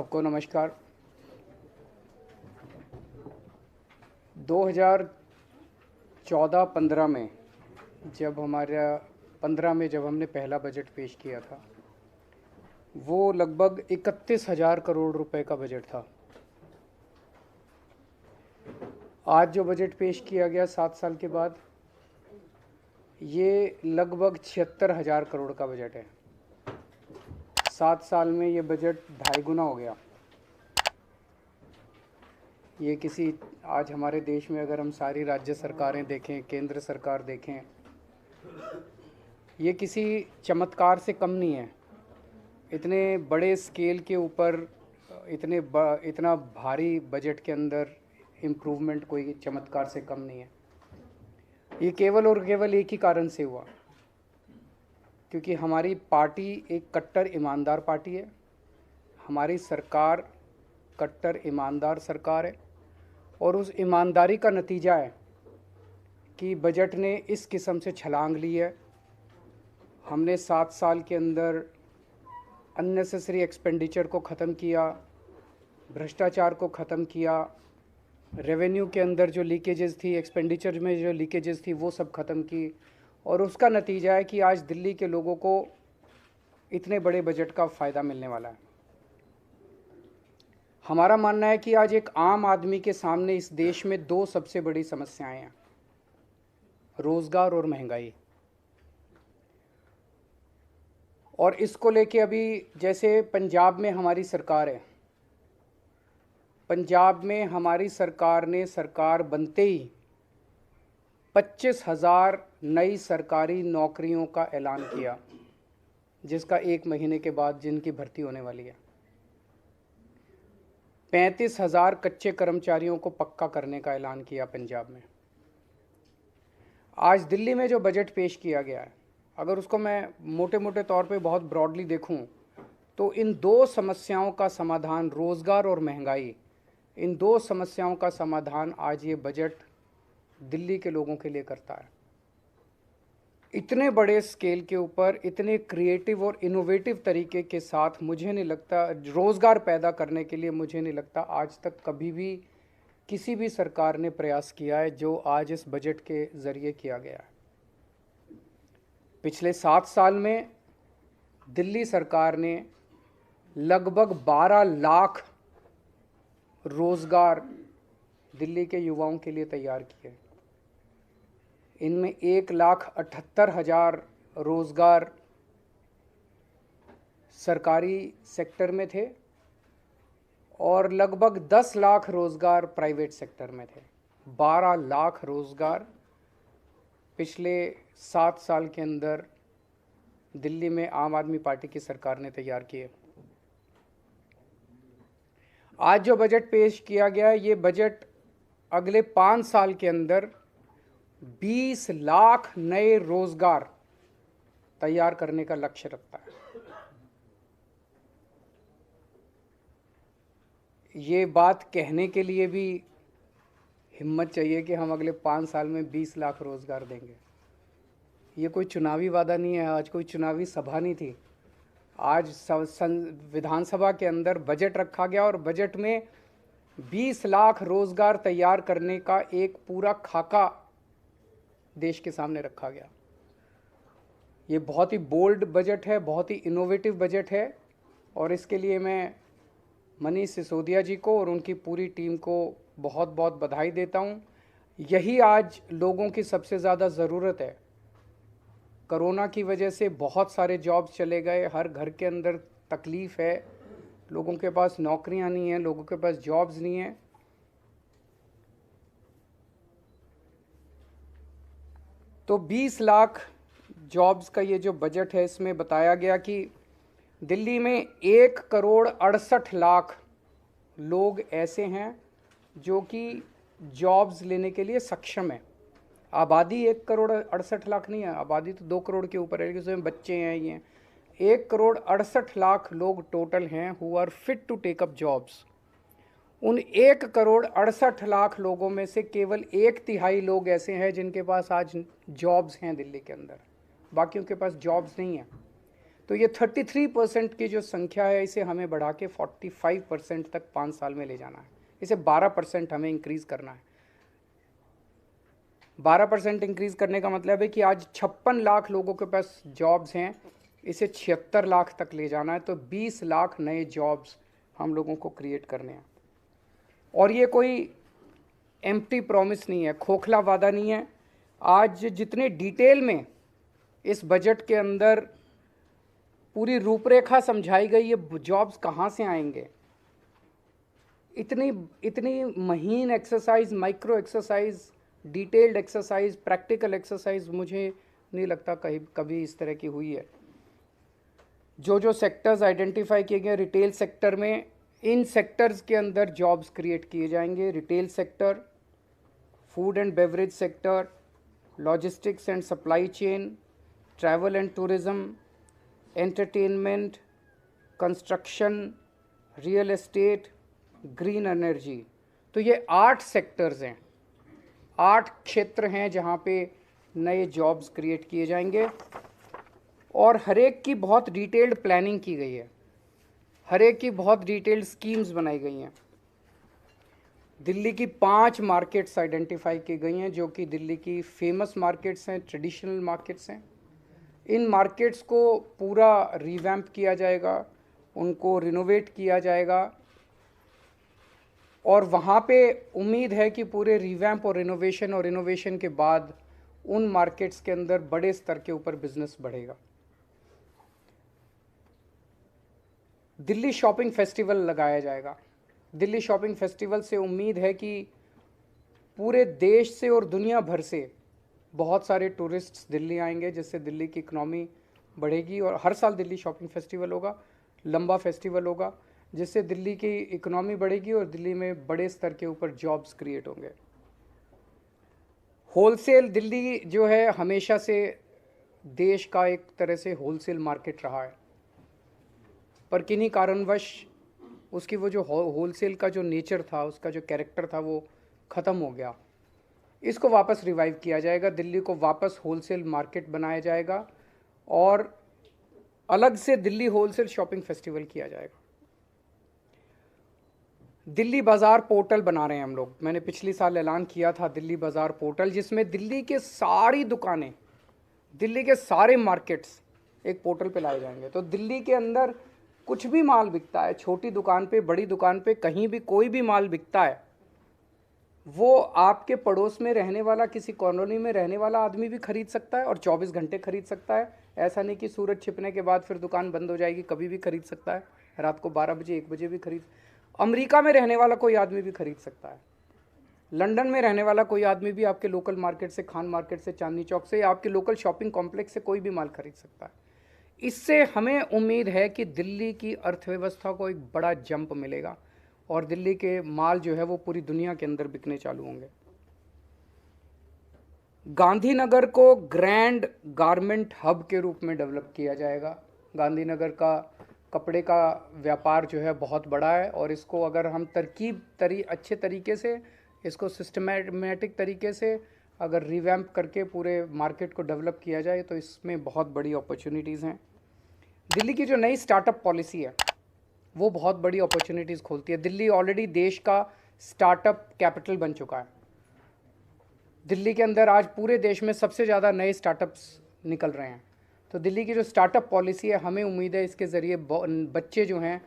सबको नमस्कार। 2014-15 में जब हमने पहला बजट पेश किया था, वो लगभग 31,000 करोड़ रुपए का बजट था। आज जो बजट पेश किया गया 7 साल के बाद, ये लगभग 76,000 करोड़ का बजट है। 7 साल में ये बजट 2.5 गुना हो गया। ये आज हमारे देश में अगर हम सारी राज्य सरकारें देखें, केंद्र सरकार देखें, ये किसी चमत्कार से कम नहीं है। इतने बड़े स्केल के ऊपर इतना भारी बजट के अंदर इम्प्रूवमेंट कोई चमत्कार से कम नहीं है। ये केवल और केवल एक ही कारण से हुआ, क्योंकि हमारी पार्टी एक कट्टर ईमानदार पार्टी है। हमारी सरकार कट्टर ईमानदार सरकार है और उस ईमानदारी का नतीजा है कि बजट ने इस किस्म से छलांग ली है। हमने 7 साल के अंदर अननेसेसरी एक्सपेंडिचर को ख़त्म किया, भ्रष्टाचार को ख़त्म किया, रेवेन्यू के अंदर जो लीकेजेस थी, एक्सपेंडिचर में जो लीकेजेस थी, वो सब ख़त्म की। और उसका नतीजा है कि आज दिल्ली के लोगों को इतने बड़े बजट का फ़ायदा मिलने वाला है। हमारा मानना है कि आज एक आम आदमी के सामने इस देश में 2 सबसे बड़ी समस्याएं हैं, रोज़गार और महंगाई। और इसको लेके अभी जैसे पंजाब में हमारी सरकार है, पंजाब में हमारी सरकार ने सरकार बनते ही 25,000 नई सरकारी नौकरियों का ऐलान किया, जिसका 1 महीने के बाद जिनकी भर्ती होने वाली है। 35,000 कच्चे कर्मचारियों को पक्का करने का ऐलान किया पंजाब में। आज दिल्ली में जो बजट पेश किया गया है, अगर उसको मैं मोटे मोटे तौर पे बहुत ब्रॉडली देखूं, तो इन 2 समस्याओं का समाधान, रोज़गार और महंगाई, इन 2 समस्याओं का समाधान आज ये बजट दिल्ली के लोगों के लिए करता है। इतने बड़े स्केल के ऊपर, इतने क्रिएटिव और इनोवेटिव तरीके के साथ मुझे नहीं लगता, रोज़गार पैदा करने के लिए मुझे नहीं लगता आज तक कभी भी किसी भी सरकार ने प्रयास किया है जो आज इस बजट के ज़रिए किया गया है। पिछले 7 साल में दिल्ली सरकार ने लगभग 12 लाख रोज़गार दिल्ली के युवाओं के लिए तैयार किए। इनमें 1,78,000 रोज़गार सरकारी सेक्टर में थे और लगभग 10 लाख रोज़गार प्राइवेट सेक्टर में थे। 12 लाख रोज़गार पिछले 7 साल के अंदर दिल्ली में आम आदमी पार्टी की सरकार ने तैयार किए। आज जो बजट पेश किया गया है, ये बजट अगले 5 साल के अंदर 20 लाख नए रोज़गार तैयार करने का लक्ष्य रखता है। ये बात कहने के लिए भी हिम्मत चाहिए कि हम अगले 5 साल में 20 लाख रोज़गार देंगे। ये कोई चुनावी वादा नहीं है, आज कोई चुनावी सभा नहीं थी। आज विधानसभा के अंदर बजट रखा गया और बजट में 20 लाख रोज़गार तैयार करने का एक पूरा खाका देश के सामने रखा गया। ये बहुत ही बोल्ड बजट है, बहुत ही इनोवेटिव बजट है और इसके लिए मैं मनीष सिसोदिया जी को और उनकी पूरी टीम को बहुत बहुत बधाई देता हूँ। यही आज लोगों की सबसे ज़्यादा ज़रूरत है। कोरोना की वजह से बहुत सारे जॉब्स चले गए, हर घर के अंदर तकलीफ़ है, लोगों के पास नौकरियां नहीं हैं, लोगों के पास जॉब्स नहीं हैं। तो 20 लाख जॉब्स का ये जो बजट है, इसमें बताया गया कि दिल्ली में 1,68,00,000 लोग ऐसे हैं जो कि जॉब्स लेने के लिए सक्षम है। आबादी 1,68,00,000 नहीं है, आबादी तो 2 करोड़ के ऊपर है, लेकिन उसमें बच्चे हैं। ये 1,68,00,000 लोग टोटल हैं who are fit to take up jobs. उन 1,68,00,000 लोगों में से केवल 1/3 लोग ऐसे हैं जिनके पास आज जॉब्स हैं दिल्ली के अंदर, बाकियों के पास जॉब्स नहीं हैं। तो ये 33% की जो संख्या है इसे हमें बढ़ा के 45% तक 5 साल में ले जाना है। इसे 12% हमें इंक्रीज़ करना है। 12% इंक्रीज़ करने का मतलब है कि आज 56 लाख लोगों के पास जॉब्स हैं, इसे 76 लाख तक ले जाना है। तो 20 लाख नए जॉब्स हम लोगों को क्रिएट करने हैं। और ये कोई एम्प्टी प्रॉमिस नहीं है, खोखला वादा नहीं है। आज जितने डिटेल में इस बजट के अंदर पूरी रूपरेखा समझाई गई, ये जॉब्स कहाँ से आएंगे, इतनी इतनी महीन exercise, micro exercise, detailed exercise, practical exercise मुझे नहीं लगता कभी इस तरह की हुई है। जो सेक्टर्स आइडेंटिफाई किए गए रिटेल सेक्टर में, इन सेक्टर्स के अंदर जॉब्स क्रिएट किए जाएंगे। Retail sector, food and beverage sector, logistics and supply chain, travel and tourism, entertainment, construction, real estate, green energy. तो ये 8 सेक्टर्स हैं, 8 क्षेत्र हैं जहाँ पे नए जॉब्स क्रिएट किए जाएंगे। और हर एक की बहुत डिटेल्ड प्लानिंग की गई है, हर एक की बहुत डिटेल्ड स्कीम्स बनाई गई हैं। दिल्ली की 5 मार्केट्स आइडेंटिफाई की गई हैं जो कि दिल्ली की फेमस मार्केट्स हैं, ट्रेडिशनल मार्केट्स हैं। इन मार्केट्स को पूरा रिवैम्प किया जाएगा, उनको रिनोवेट किया जाएगा। और वहाँ पे उम्मीद है कि पूरे रिवैम्प और इनोवेशन के बाद उन मार्केट्स के अंदर बड़े स्तर के ऊपर बिजनेस बढ़ेगा। दिल्ली शॉपिंग फेस्टिवल लगाया जाएगा। दिल्ली शॉपिंग फेस्टिवल से उम्मीद है कि पूरे देश से और दुनिया भर से बहुत सारे टूरिस्ट्स दिल्ली आएंगे, जिससे दिल्ली की इकनॉमी बढ़ेगी। और हर साल दिल्ली शॉपिंग फेस्टिवल होगा, लंबा फेस्टिवल होगा, जिससे दिल्ली की इकनॉमी बढ़ेगी और दिल्ली में बड़े स्तर के ऊपर जॉब्स क्रिएट होंगे। होलसेल, दिल्ली जो है हमेशा से देश का एक तरह से होलसेल मार्केट रहा है, पर किन्हीं कारणवश उसकी वो जो होलसेल का जो नेचर था, उसका जो कैरेक्टर था, वो ख़त्म हो गया। इसको वापस रिवाइव किया जाएगा, दिल्ली को वापस होलसेल मार्केट बनाया जाएगा और अलग से दिल्ली होलसेल शॉपिंग फेस्टिवल किया जाएगा। दिल्ली बाज़ार पोर्टल बना रहे हैं हम लोग। मैंने पिछली साल ऐलान किया था दिल्ली बाज़ार पोर्टल, जिसमें दिल्ली के सारी दुकानें, दिल्ली के सारे मार्केट्स एक पोर्टल पे लाए जाएंगे। तो दिल्ली के अंदर कुछ भी माल बिकता है, छोटी दुकान पे, बड़ी दुकान पे, कहीं भी कोई भी माल बिकता है, वो आपके पड़ोस में रहने वाला, किसी कॉलोनी में रहने वाला आदमी भी खरीद सकता है और 24 घंटे खरीद सकता है। ऐसा नहीं कि सूरज छिपने के बाद फिर दुकान बंद हो जाएगी, कभी भी खरीद सकता है, रात को 12 बजे 1 बजे भी खरीद। अमेरिका में रहने वाला कोई आदमी भी खरीद सकता है, लंदन में रहने वाला कोई आदमी भी आपके लोकल मार्केट से, खान मार्केट से, चांदनी चौक से, आपके लोकल शॉपिंग कॉम्प्लेक्स से कोई भी माल खरीद सकता है। इससे हमें उम्मीद है कि दिल्ली की अर्थव्यवस्था को एक बड़ा जंप मिलेगा और दिल्ली के माल जो है वो पूरी दुनिया के अंदर बिकने चालू होंगे। गांधीनगर को ग्रैंड गारमेंट हब के रूप में डेवलप किया जाएगा। गांधीनगर का कपड़े का व्यापार जो है बहुत बड़ा है और इसको अगर हम अच्छे तरीके से, इसको सिस्टमेटिक तरीके से अगर रिवैम्प करके पूरे मार्केट को डेवलप किया जाए तो इसमें बहुत बड़ी अपॉर्चुनिटीज़ हैं। दिल्ली की जो नई स्टार्टअप पॉलिसी है वो बहुत बड़ी अपॉर्चुनिटीज़ खोलती है। दिल्ली ऑलरेडी देश का स्टार्टअप कैपिटल बन चुका है। दिल्ली के अंदर आज पूरे देश में सबसे ज़्यादा नए स्टार्टअप्स निकल रहे हैं। तो दिल्ली की जो स्टार्टअप पॉलिसी है, हमें उम्मीद है इसके ज़रिए बच्चे जो हैं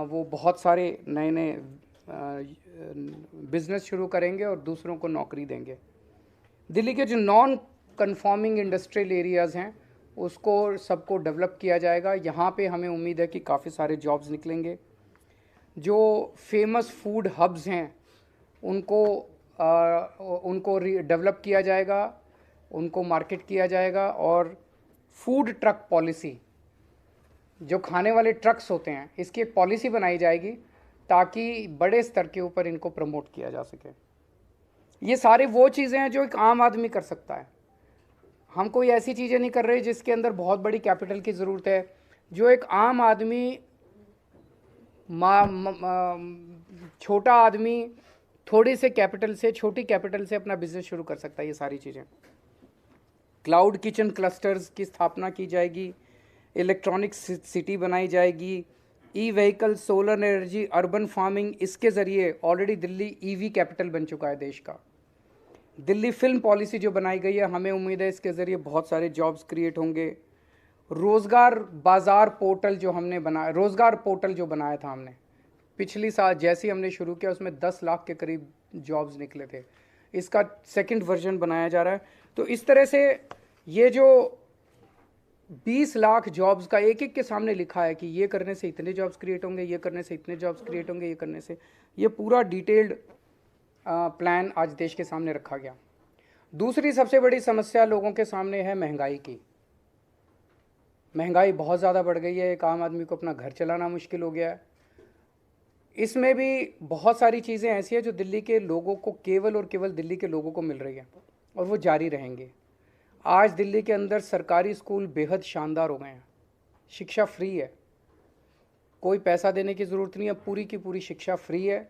वो बहुत सारे नए नए बिज़नेस शुरू करेंगे और दूसरों को नौकरी देंगे। दिल्ली के जो नॉन कन्फॉर्मिंग इंडस्ट्रियल एरियाज़ हैं उसको सबको डेवलप किया जाएगा। यहाँ पे हमें उम्मीद है कि काफ़ी सारे जॉब्स निकलेंगे। जो फेमस फूड हब्स हैं उनको डेवलप किया जाएगा, उनको मार्केट किया जाएगा। और फूड ट्रक पॉलिसी, जो खाने वाले ट्रक्स होते हैं, इसकी एक पॉलिसी बनाई जाएगी ताकि बड़े स्तर के ऊपर इनको प्रमोट किया जा सके। ये सारे वो चीज़ें हैं जो एक आम आदमी कर सकता है। हम कोई ऐसी चीज़ें नहीं कर रहे जिसके अंदर बहुत बड़ी कैपिटल की ज़रूरत है। जो एक आम आदमी, छोटा आदमी थोड़ी से कैपिटल से, छोटी कैपिटल से अपना बिजनेस शुरू कर सकता है। ये सारी चीज़ें, क्लाउड किचन क्लस्टर्स की स्थापना की जाएगी, इलेक्ट्रॉनिक सिटी बनाई जाएगी, e vehicle, solar energy, urban farming, इसके ज़रिए ऑलरेडी दिल्ली ईवी कैपिटल बन चुका है देश का। दिल्ली फिल्म पॉलिसी जो बनाई गई है, हमें उम्मीद है इसके ज़रिए बहुत सारे जॉब्स क्रिएट होंगे। रोज़गार बाज़ार पोर्टल जो हमने बनाया, रोज़गार पोर्टल जो बनाया था हमने पिछली साल, जैसे ही हमने शुरू किया उसमें 10 लाख के करीब जॉब्स निकले थे। इसका सेकंड वर्जन बनाया जा रहा है। तो इस तरह से ये जो 20 लाख जॉब्स का एक एक के सामने लिखा है कि ये करने से इतने जॉब्स क्रिएट होंगे, ये करने से इतने जॉब्स क्रिएट होंगे, ये करने से, ये पूरा डिटेल्ड प्लान आज देश के सामने रखा गया। दूसरी सबसे बड़ी समस्या लोगों के सामने है महंगाई की। महंगाई बहुत ज़्यादा बढ़ गई है, एक आम आदमी को अपना घर चलाना मुश्किल हो गया है। इसमें भी बहुत सारी चीज़ें ऐसी हैं जो दिल्ली के लोगों को, केवल और केवल दिल्ली के लोगों को मिल रही है और वो जारी रहेंगे। आज दिल्ली के अंदर सरकारी स्कूल बेहद शानदार हो गए हैं, शिक्षा फ्री है, कोई पैसा देने की ज़रूरत नहीं है, पूरी की पूरी शिक्षा फ्री है।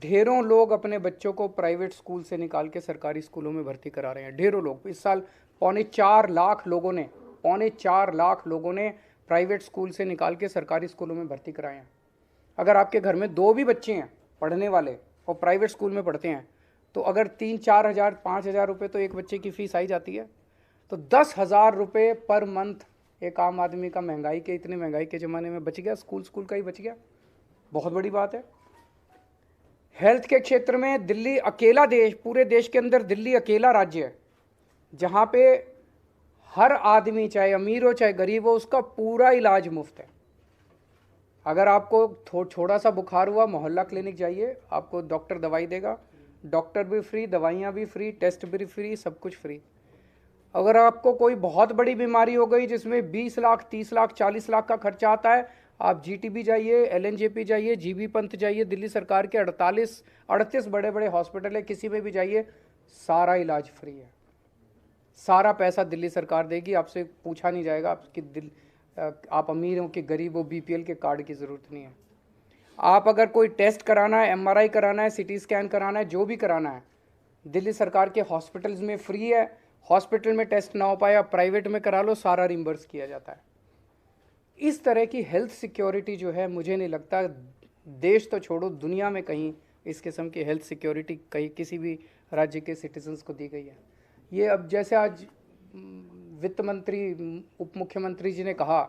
ढेरों लोग अपने बच्चों को प्राइवेट स्कूल से निकाल के सरकारी स्कूलों में भर्ती करा रहे हैं, ढेरों लोग। इस साल 4.25 लाख लोगों ने प्राइवेट स्कूल से निकाल के सरकारी स्कूलों में भर्ती कराए हैं। अगर आपके घर में 2 भी बच्चे हैं पढ़ने वाले और प्राइवेट स्कूल में पढ़ते हैं, तो अगर 3-4 हज़ार 5 हज़ार रुपये तो एक बच्चे की फ़ीस आई जाती है। तो 10,000 रुपये पर मंथ एक आम आदमी का इतने महंगाई के ज़माने में बच गया, स्कूल का ही बच गया, बहुत बड़ी बात है। हेल्थ के क्षेत्र में दिल्ली अकेला पूरे देश के अंदर दिल्ली अकेला राज्य है जहाँ पे हर आदमी, चाहे अमीर हो चाहे गरीब हो, उसका पूरा इलाज मुफ्त है। अगर आपको थोड़ा सा बुखार हुआ, मोहल्ला क्लिनिक जाइए, आपको डॉक्टर दवाई देगा, डॉक्टर भी फ्री, दवाइयाँ भी फ्री, टेस्ट भी फ्री, सब कुछ फ्री। अगर आपको कोई बहुत बड़ी बीमारी हो गई जिसमें 20 लाख 30 लाख 40 लाख का खर्चा आता है, आप जीटीबी जाइए, एलएनजेपी जाइए, जीबी पंत जाइए, दिल्ली सरकार के 38 बड़े बड़े हॉस्पिटल है, किसी में भी जाइए, सारा इलाज फ्री है, सारा पैसा दिल्ली सरकार देगी, आपसे पूछा नहीं जाएगा आप अमीर हो कि गरीब हो, बीपीएल के कार्ड की ज़रूरत नहीं है। आप अगर कोई टेस्ट कराना है, एमआरआई कराना है, सीटी स्कैन कराना है, जो भी कराना है, दिल्ली सरकार के हॉस्पिटल्स में फ्री है। हॉस्पिटल में टेस्ट ना हो पाए, आप प्राइवेट में करा लो, सारा रिम्बर्स किया जाता है। इस तरह की हेल्थ सिक्योरिटी जो है, मुझे नहीं लगता देश तो छोड़ो, दुनिया में कहीं इस किस्म की हेल्थ सिक्योरिटी कहीं किसी भी राज्य के सिटीजन्स को दी गई है। ये अब जैसे आज वित्त मंत्री, उप मुख्यमंत्री जी ने कहा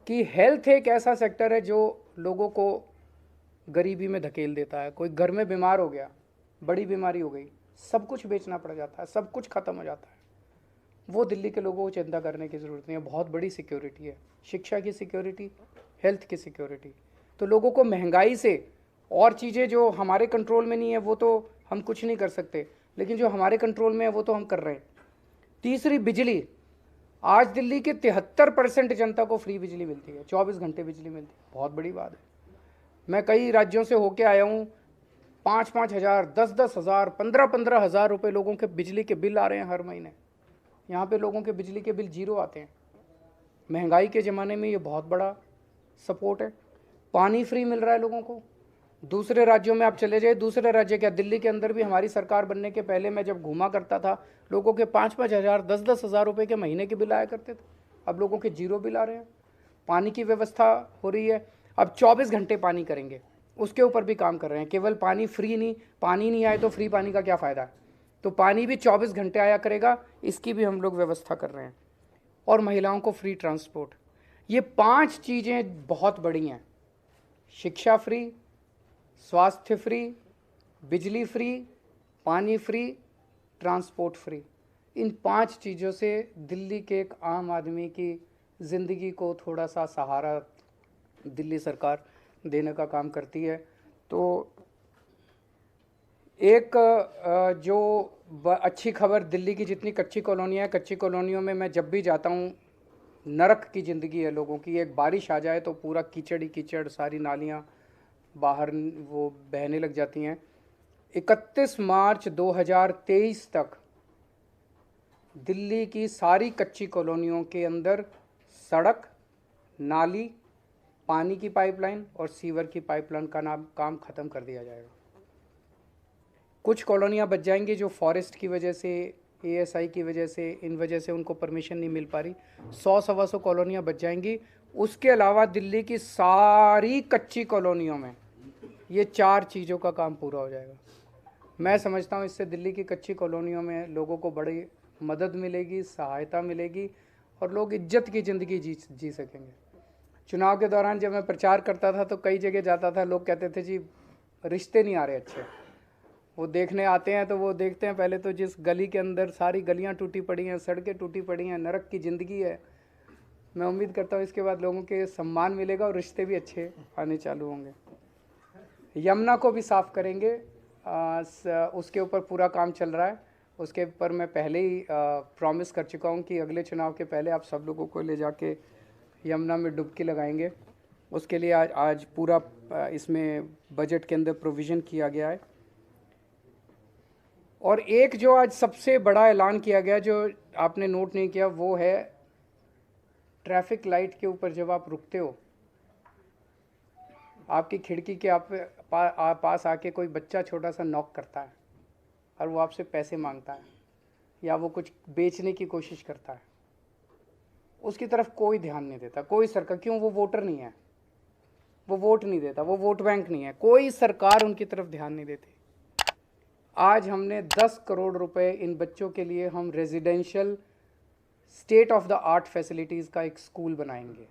कि हेल्थ एक ऐसा सेक्टर है जो लोगों को गरीबी में धकेल देता है। कोई घर में बीमार हो गया, बड़ी बीमारी हो गई, सब कुछ बेचना पड़ जाता है, सब कुछ ख़त्म हो जाता है। वो दिल्ली के लोगों को चिंता करने की ज़रूरत नहीं है, बहुत बड़ी सिक्योरिटी है, शिक्षा की सिक्योरिटी, हेल्थ की सिक्योरिटी। तो लोगों को महंगाई से और चीज़ें जो हमारे कंट्रोल में नहीं है वो तो हम कुछ नहीं कर सकते, लेकिन जो हमारे कंट्रोल में है वो तो हम कर रहे हैं। तीसरी, बिजली। आज दिल्ली के 73% जनता को फ्री बिजली मिलती है, 24 घंटे बिजली मिलती है, बहुत बड़ी बात है। मैं कई राज्यों से होके आया हूँ, 5-5 हज़ार, 10-10 हज़ार, 15-15 हज़ार रुपये लोगों के बिजली के बिल आ रहे हैं हर महीने। यहाँ पे लोगों के बिजली के बिल 0 आते हैं। महंगाई के ज़माने में ये बहुत बड़ा सपोर्ट है। पानी फ्री मिल रहा है लोगों को। दूसरे राज्यों में आप चले जाइए, दूसरे राज्य क्या, दिल्ली के अंदर भी हमारी सरकार बनने के पहले मैं जब घूमा करता था, लोगों के 5-5 हज़ार, 10-10 हज़ार रुपये के महीने के बिल आया करते थे। अब लोगों के 0 बिल आ रहे हैं। पानी की व्यवस्था हो रही है, अब 24 घंटे पानी करेंगे, उसके ऊपर भी काम कर रहे हैं। केवल पानी फ्री नहीं, पानी नहीं आए तो फ्री पानी का क्या फ़ायदा है, तो पानी भी 24 घंटे आया करेगा, इसकी भी हम लोग व्यवस्था कर रहे हैं। और महिलाओं को फ्री ट्रांसपोर्ट। ये 5 चीज़ें बहुत बड़ी हैं, शिक्षा फ्री, स्वास्थ्य फ्री, बिजली फ्री, पानी फ्री, ट्रांसपोर्ट फ्री। इन 5 चीज़ों से दिल्ली के एक आम आदमी की ज़िंदगी को थोड़ा सा सहारा दिल्ली सरकार देने का काम करती है। तो एक जो अच्छी खबर, दिल्ली की जितनी कच्ची कॉलोनियाँ हैं, कच्ची कॉलोनियों में मैं जब भी जाता हूँ, नरक की ज़िंदगी है लोगों की। एक बारिश आ जाए तो पूरा कीचड़ ही कीचड़, सारी नालियाँ बाहर वो बहने लग जाती हैं। 31 मार्च 2023 तक दिल्ली की सारी कच्ची कॉलोनियों के अंदर सड़क, नाली, पानी की पाइपलाइन और सीवर की पाइपलाइन का काम ख़त्म कर दिया जाएगा। कुछ कॉलोनियाँ बच जाएंगी जो फॉरेस्ट की वजह से ASI की वजह से, इन वजह से उनको परमिशन नहीं मिल पा रही। 100-125 कॉलोनियाँ बच जाएंगी। उसके अलावा दिल्ली की सारी कच्ची कॉलोनियों में ये 4 चीज़ों का काम पूरा हो जाएगा। मैं समझता हूँ इससे दिल्ली की कच्ची कॉलोनियों में लोगों को बड़ी मदद मिलेगी, सहायता मिलेगी और लोग इज्जत की ज़िंदगी जी सकेंगे। चुनाव के दौरान जब मैं प्रचार करता था तो कई जगह जाता था, लोग कहते थे जी रिश्ते नहीं आ रहे अच्छे। वो देखने आते हैं तो वो देखते हैं पहले तो जिस गली के अंदर सारी गलियां टूटी पड़ी हैं, सड़कें टूटी पड़ी हैं, नरक की ज़िंदगी है। मैं उम्मीद करता हूँ इसके बाद लोगों के सम्मान मिलेगा और रिश्ते भी अच्छे आने चालू होंगे। यमुना को भी साफ़ करेंगे, उसके ऊपर पूरा काम चल रहा है। उसके ऊपर मैं पहले ही प्रॉमिस कर चुका हूँ कि अगले चुनाव के पहले आप सब लोगों को ले जाके यमुना में डुबकी लगाएंगे। उसके लिए आज पूरा इसमें बजट के अंदर प्रोविज़न किया गया है। और एक जो आज सबसे बड़ा ऐलान किया गया जो आपने नोट नहीं किया, वो है ट्रैफिक लाइट के ऊपर जब आप रुकते हो, आपकी खिड़की के पास आके कोई बच्चा छोटा सा नॉक करता है और वो आपसे पैसे मांगता है या वो कुछ बेचने की कोशिश करता है, उसकी तरफ कोई ध्यान नहीं देता कोई सरकार। क्यों? वो वोटर नहीं है, वो वोट नहीं देता, वो वोट बैंक नहीं है, कोई सरकार उनकी तरफ ध्यान नहीं देती। आज हमने 10 करोड़ रुपए इन बच्चों के लिए हम residential state of the art facilities का एक स्कूल बनाएंगे।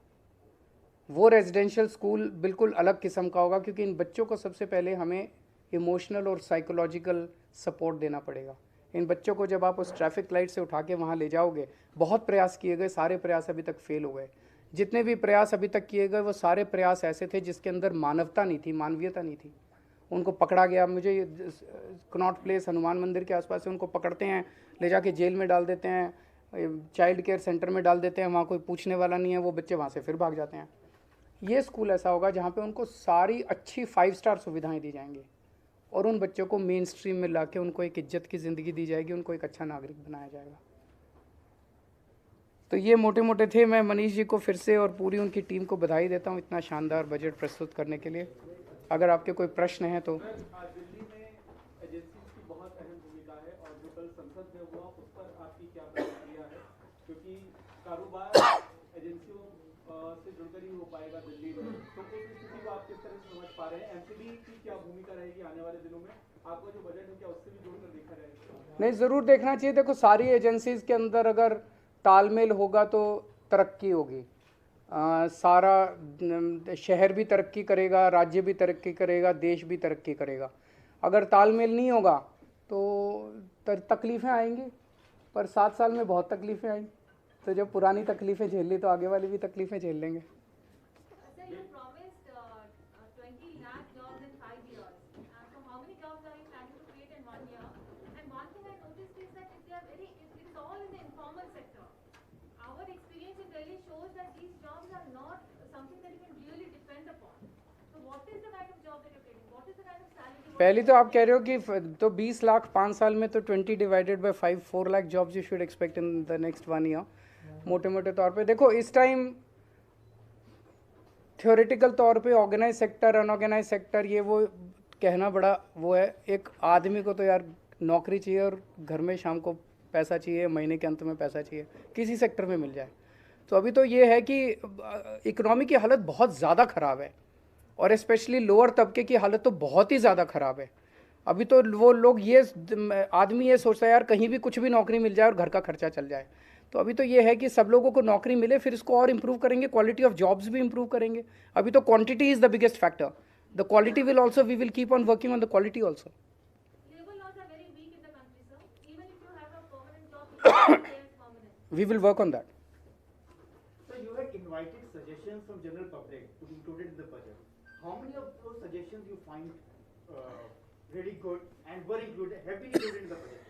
वो रेजिडेंशियल स्कूल बिल्कुल अलग किस्म का होगा क्योंकि इन बच्चों को सबसे पहले हमें इमोशनल और साइकोलॉजिकल सपोर्ट देना पड़ेगा। इन बच्चों को जब आप उस ट्रैफिक लाइट से उठा के वहाँ ले जाओगे, बहुत प्रयास किए गए, सारे प्रयास अभी तक फेल हो गए। जितने भी प्रयास अभी तक किए गए वो सारे प्रयास ऐसे थे जिसके अंदर मानवता नहीं थी, मानवीयता नहीं थी। उनको पकड़ा गया, मुझे कनॉट प्लेस हनुमान मंदिर के आसपास से उनको पकड़ते हैं, ले जाके जेल में डाल देते हैं, चाइल्ड केयर सेंटर में डाल देते हैं, वहाँ कोई पूछने वाला नहीं है, वो बच्चे वहाँ से फिर भाग जाते हैं। ये स्कूल ऐसा होगा जहाँ पे उनको सारी अच्छी 5 स्टार सुविधाएं दी जाएंगी और उन बच्चों को मेन स्ट्रीम में लाके उनको एक इज्जत की ज़िंदगी दी जाएगी, उनको एक अच्छा नागरिक बनाया जाएगा। तो ये मोटे मोटे थे। मैं मनीष जी को फिर से और पूरी उनकी टीम को बधाई देता हूँ इतना शानदार बजट प्रस्तुत करने के लिए। अगर आपके कोई प्रश्न हैं तो। दिल्ली में एजेंसीज की बहुत अहम भूमिका है और जो कल संसद में हुआ उस पर आपकी क्या प्रतिक्रिया है, क्योंकि कारोबार एजेंसियों से जुड़कर ही हो पाएगा दिल्ली में, तो उस स्थिति को आप किस तरह से समझ पा रहे हैं? एमसीडी की क्या भूमिका रहेगी आने वाले दिनों में? आपका जो बजट है क्या उससे भी जोड़कर देखा जाएगा? नहीं, ज़रूर देखना चाहिए। देखो, सारी एजेंसीज के अंदर अगर तालमेल होगा तो तरक्की होगी। सारा शहर भी तरक्की करेगा, राज्य भी तरक्की करेगा, देश भी तरक्की करेगा। अगर तालमेल नहीं होगा तो तकलीफ़ें आएंगी, पर 7 साल में बहुत तकलीफ़ें आई, तो जब पुरानी तकलीफ़ें झेल ली तो आगे वाली भी तकलीफ़ें झेल लेंगे। पहली तो आप कह रहे हो कि तो 20 लाख 5 साल में, तो 20 divided by 5 4 lakh jobs you should expect in the next 1 year. मोटे मोटे तौर पे देखो, इस टाइम थ्योरेटिकल तौर पे ऑर्गेनाइज सेक्टर, अनऑर्गेनाइज सेक्टर, ये वो कहना बड़ा वो है। एक आदमी को तो यार नौकरी चाहिए और घर में शाम को पैसा चाहिए, महीने के अंत में पैसा चाहिए, किसी सेक्टर में मिल जाए। तो अभी तो ये है कि इकोनॉमी की हालत बहुत ज़्यादा ख़राब है और स्पेशली लोअर तबके की हालत तो बहुत ही ज़्यादा ख़राब है। अभी तो वो लोग आदमी ये सोचता है यार कहीं भी कुछ भी नौकरी मिल जाए और घर का खर्चा चल जाए। तो अभी तो ये है कि सब लोगों को नौकरी मिले, फिर इसको और इम्प्रूव करेंगे, क्वालिटी ऑफ जॉब्स भी इम्प्रूव करेंगे। अभी तो quantity is the biggest factor, the quality will also, we will keep on working on the quality also. We will work on that. So you had invited suggestions from general public to be included in the budget. How many of those suggestions you find really good and were included, have been included in the budget?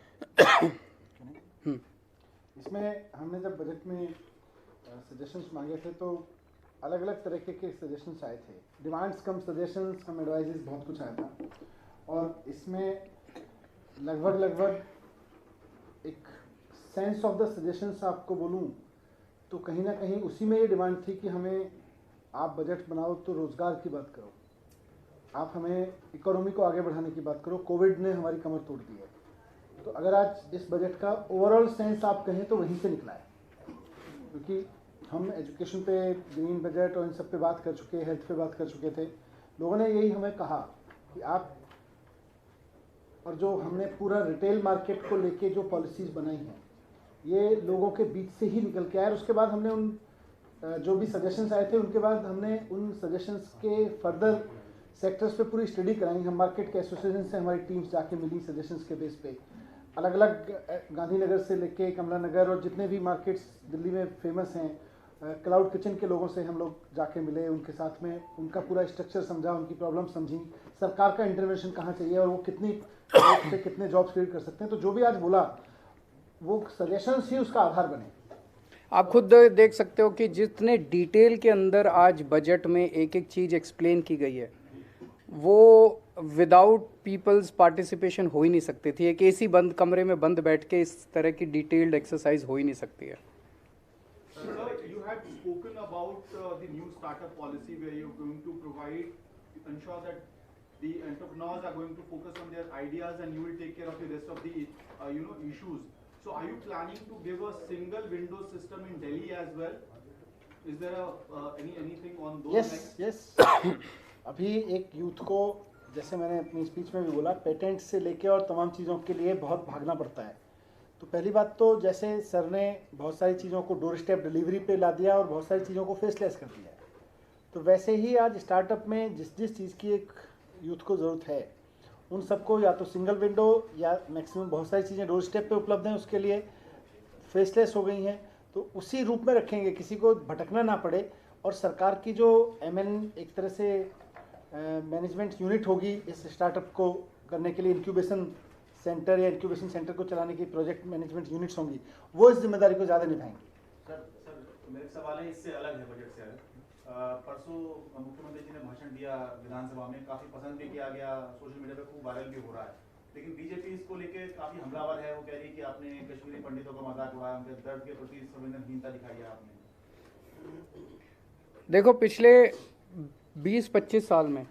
इसमें हमने जब budget में suggestions मांगे थे तो अलग अलग तरीके के सजेशंस आए थे। डिमांड्स कम सजेशंस कम एडवाइजेस बहुत कुछ आया था और इसमें लगभग एक सेंस ऑफ द सजेशंस आपको बोलूं तो कहीं ना कहीं उसी में ये डिमांड थी कि हमें आप बजट बनाओ तो रोज़गार की बात करो, आप हमें इकोनॉमी को आगे बढ़ाने की बात करो। कोविड ने हमारी कमर तोड़ दी है तो अगर आज इस बजट का ओवरऑल सेंस आप कहें तो वहीं से निकला है, क्योंकि हम एजुकेशन पे, ग्रीन बजट और इन सब पे बात कर चुके, हेल्थ पे बात कर चुके थे। लोगों ने यही हमें कहा कि आप, और जो हमने पूरा रिटेल मार्केट को लेके जो पॉलिसीज़ बनाई हैं ये लोगों के बीच से ही निकल के आए। और उसके बाद हमने उन जो भी सजेशंस आए थे उनके बाद हमने उन सजेशंस के फर्दर सेक्टर्स पे पूरी स्टडी कराई। हम मार्केट के एसोसिएशन से हमारी टीम्स जाके मिली, सजेशंस के बेस पे अलग अलग गांधीनगर से लेके कमला नगर और जितने भी मार्केट्स दिल्ली में फेमस हैं, क्लाउड किचन के लोगों से हम लोग जाके मिले, उनके साथ में उनका पूरा स्ट्रक्चर समझा, उनकी प्रॉब्लम समझी, सरकार का इंटरवेंशन कहाँ चाहिए और वो कितने जॉब्स क्रिएट कर सकते हैं। तो जो भी आज बोला वो सजेशंस ही उसका आधार बने। आप खुद देख सकते हो कि जितने डिटेल के अंदर आज बजट में एक एक चीज़ एक्सप्लेन की गई है वो विदाउट पीपल्स पार्टिसिपेशन हो ही नहीं सकती थी। एक एसी बंद कमरे में बंद बैठ के इस तरह की डिटेल्ड एक्सरसाइज हो ही नहीं सकती है। Sir, you had spoken about the new startup policy where you're going to ensure that the entrepreneurs are going to focus on their ideas and you will take care of the rest of the issues. So are you planning to give a single window system in Delhi as well? Is there anything on those lines? Yes अभी एक youth को, जैसे मैंने अपनी speech में भी बोला, patent से लेके और तमाम चीज़ों के लिए बहुत भागना पड़ता है। तो पहली बात तो जैसे सर ने बहुत सारी चीज़ों को डोर स्टेप डिलीवरी पे ला दिया और बहुत सारी चीज़ों को फेसलेस कर दिया है, तो वैसे ही आज स्टार्टअप में जिस जिस चीज़ की एक यूथ को ज़रूरत है उन सबको या तो सिंगल विंडो या मैक्सिमम बहुत सारी चीज़ें डोर स्टेप पे उपलब्ध हैं, उसके लिए फेसलेस हो गई हैं, तो उसी रूप में रखेंगे, किसी को भटकना ना पड़े। और सरकार की जो एक तरह से मैनेजमेंट यूनिट होगी इस स्टार्टअप को करने के लिए, इंक्यूबेशन सेंटर या इंक्यूबेशन सेंटर को चलाने की प्रोजेक्ट मैनेजमेंट यूनिट्स होंगी, वो इस जिम्मेदारी को ज़्यादा निभाएंगी। सर मेरे सवाल है इससे अलग है, बजट से अलग। परसों मुख्यमंत्री जी ने भाषण दिया विधानसभा में, काफ़ी पसंद भी किया गया, सोशल मीडिया पे खूब वायरल भी हो रहा है, लेकिन बीजेपी इसको लेके काफ़ी हमलावर है। वो कह रही है कि आपने कश्मीरी पंडितों का मजाक उड़ाया, उनके दर्द के प्रति संवेदनहीनता दिखाई है आपने। देखो, पिछले 20-25 साल में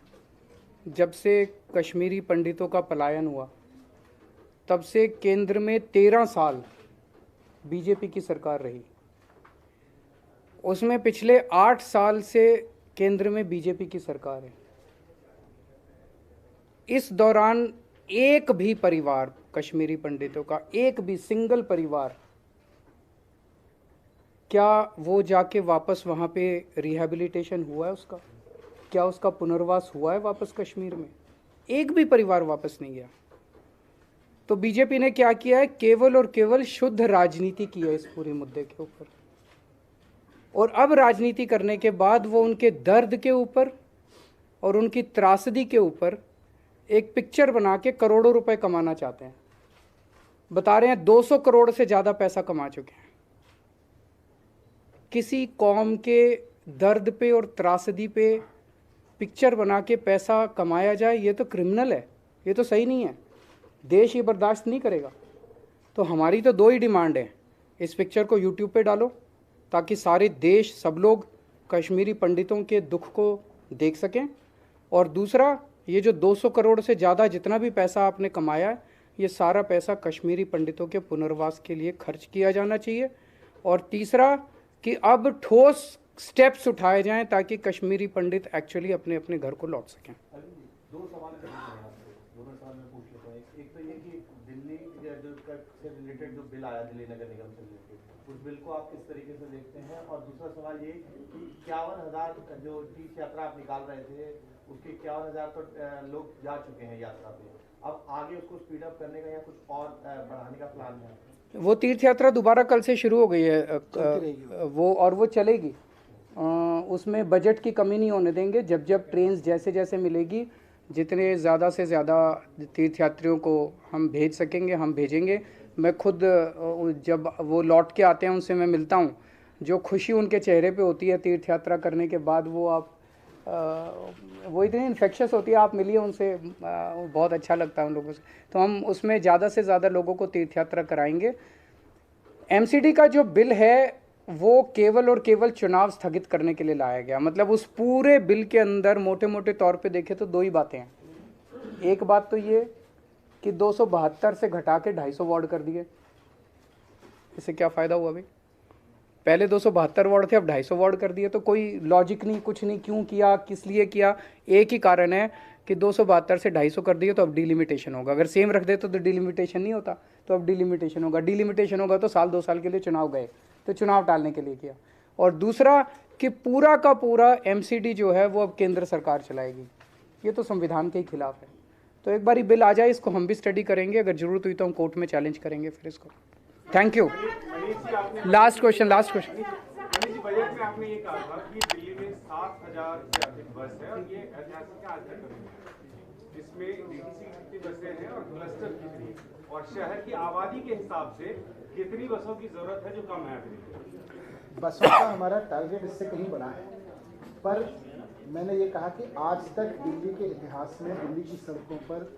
जब से कश्मीरी पंडितों का पलायन हुआ तब से केंद्र में 13 साल बीजेपी की सरकार रही। उसमें पिछले 8 साल से केंद्र में बीजेपी की सरकार है। इस दौरान एक भी परिवार, कश्मीरी पंडितों का एक भी सिंगल परिवार, क्या वो जाके वापस वहाँ पे रिहैबिलिटेशन हुआ है उसका? क्या उसका पुनर्वास हुआ है वापस कश्मीर में? एक भी परिवार वापस नहीं गया। तो बीजेपी ने क्या किया है? केवल और केवल शुद्ध राजनीति की है इस पूरे मुद्दे के ऊपर। और अब राजनीति करने के बाद वो उनके दर्द के ऊपर और उनकी त्रासदी के ऊपर एक पिक्चर बना के करोड़ों रुपए कमाना चाहते हैं। बता रहे हैं 200 करोड़ से ज़्यादा पैसा कमा चुके हैं। किसी कौम के दर्द पे और त्रासदी पे पिक्चर बना के पैसा कमाया जाए, ये तो क्रिमिनल है, ये तो सही नहीं है। देश ये बर्दाश्त नहीं करेगा। तो हमारी तो 2 ही डिमांड है, इस पिक्चर को यूट्यूब पे डालो ताकि सारे देश, सब लोग कश्मीरी पंडितों के दुख को देख सकें, और दूसरा, ये जो 200 करोड़ से ज़्यादा जितना भी पैसा आपने कमाया है, ये सारा पैसा कश्मीरी पंडितों के पुनर्वास के लिए खर्च किया जाना चाहिए। और तीसरा कि अब ठोस स्टेप्स उठाए जाएं ताकि कश्मीरी पंडित एक्चुअली अपने अपने घर को लौट सकें। 2 सवाल दोनों सवाल मैं पूछ लेता हूँ। एक तो ये कि दिल्ली से रिलेटेड जो बिल आया दिल्ली नगर निगम से रिलेटेड, उस बिल को आप किस तरीके से देखते हैं? और दूसरा सवाल ये कि 51,000 जो तीर्थ यात्रा आप निकाल रहे थे, उसके 51,000 तो लोग जा चुके हैं यात्रा पे, अब आगे उसको स्पीड अप करने का या कुछ और बढ़ाने का प्लान है? वो तीर्थ यात्रा दोबारा कल से शुरू हो गई है वो चलेगी। उसमें बजट की कमी नहीं होने देंगे। जब जब ट्रेन जैसे जैसे मिलेगी, जितने ज़्यादा से ज़्यादा तीर्थयात्रियों को हम भेज सकेंगे हम भेजेंगे। मैं खुद जब वो लौट के आते हैं उनसे मैं मिलता हूँ, जो खुशी उनके चेहरे पे होती है तीर्थ यात्रा करने के बाद, वो इतनी इन्फेक्शस होती है। आप मिलिए उनसे, बहुत अच्छा लगता है उन लोगों से। तो हम उसमें ज़्यादा से ज़्यादा लोगों को तीर्थ यात्रा कराएंगे। एमसीडी का जो बिल है वो केवल और केवल चुनाव स्थगित करने के लिए लाया गया। मतलब उस पूरे बिल के अंदर मोटे मोटे तौर पे देखें तो 2 ही बातें हैं। एक बात तो ये कि 272 से घटा के 250 वार्ड कर दिए। इससे क्या फ़ायदा हुआ भाई? पहले 272 वार्ड थे, अब 250 वार्ड कर दिए। तो कोई लॉजिक नहीं, कुछ नहीं, क्यों किया, किस लिए किया? एक ही कारण है कि 272 से 250 कर दिए तो अब डिलिमिटेशन होगा। अगर सेम रख देते तो डिलिमिटेशन नहीं होता, तो अब डिलिमिटेशन होगा। डिलिमिटेशन होगा तो साल 2 साल के लिए चुनाव गए, तो चुनाव टालने के लिए किया। और दूसरा कि पूरा का पूरा MCD जो है वो अब केंद्र सरकार चलाएगी, ये तो संविधान के ही खिलाफ है। तो एक बार बिल आ जाए, इसको हम भी स्टडी करेंगे, अगर जरूरत हुई तो हम कोर्ट में चैलेंज करेंगे फिर इसको। Thank you. Last question. Manish ji, budget में आपने ये कहा था कि दिल्ली में 7,000 से अधिक बस है और ये ऐतिहासिक आज तक कभी नहीं है। इसमें DTC कितनी बसें हैं और क्लस्टर कितनी है, और शहर की आबादी के हिसाब से कितनी बसों की जरूरत है जो कम है अभी? बसों का हमारा टारगेट इससे कहीं बड़ा है, पर मैंने ये कहा कि आज तक दिल्ली के इतिहास में दिल्ली की सड़कों पर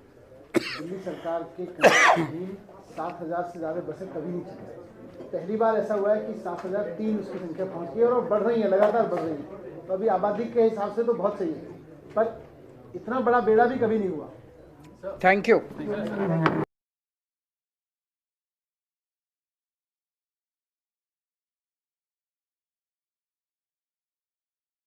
दिल्ली सरकार के अधीन 7,000 से ज़्यादा बसें कभी नहीं चली। पहली बार ऐसा हुआ है कि 7,003 उसकी संख्या पहुंच गई और बढ़ रही है, लगातार बढ़ रही है। तो अभी आबादी के हिसाब से तो बहुत सही है, पर इतना बड़ा बेड़ा भी कभी नहीं हुआ। Thank you.